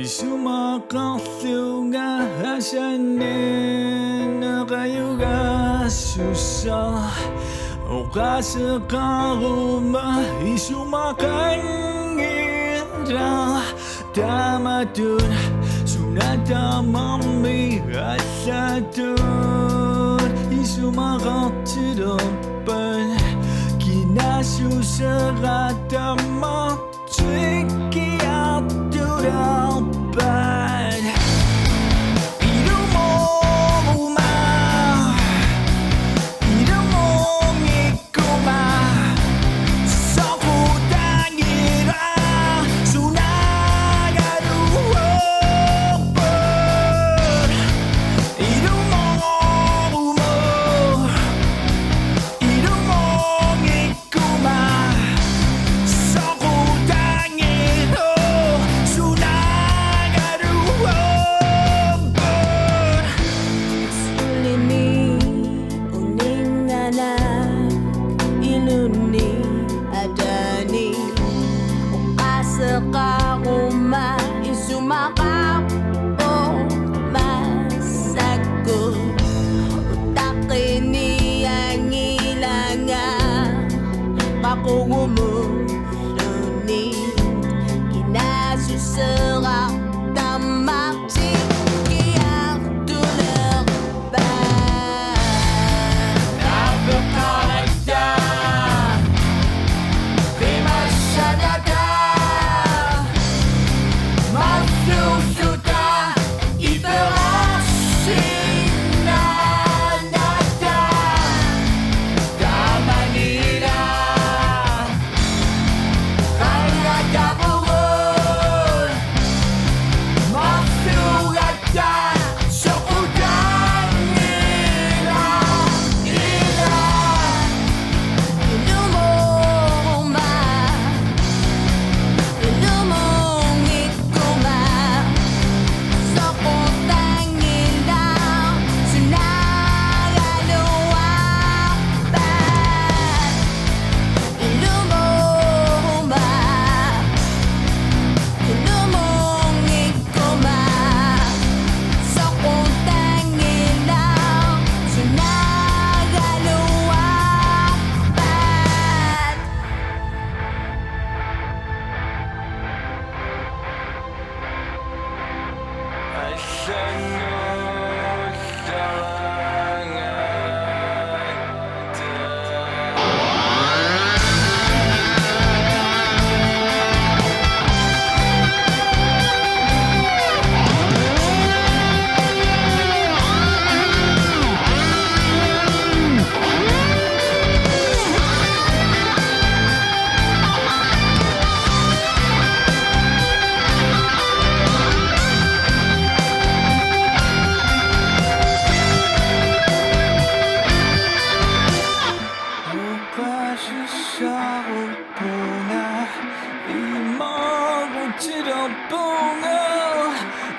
Sumakasiw nga hasanin na kayo nga susa o kasakahuma isumakangira tama dun sunatamami asa dun isumakatirapan kinasusaratama tricky out bad. 이루몽우마 이루몽이꾸마 서구당이라 수나가루오빠 이루몽우마 이루몽이꾸마 Kakuma isumakap o masagot utakin niyang ilangan makungumusunin kinasuserak tamak sikiyak tulakban napakalasda di masyadada Susuta iberasing na nada da Manila kaya dapat masulat ka sa udang nila ilumoma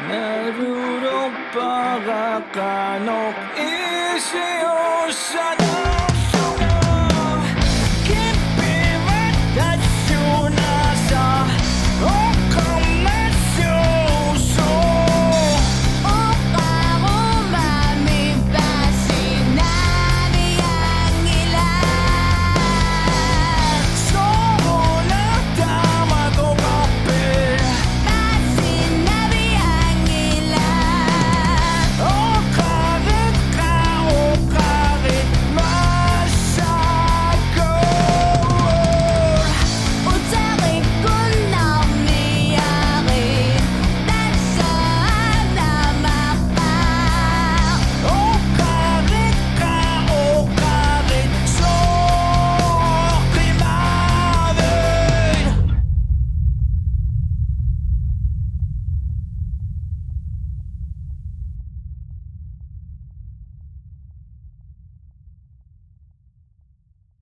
나루로 빠가까놓 이시오산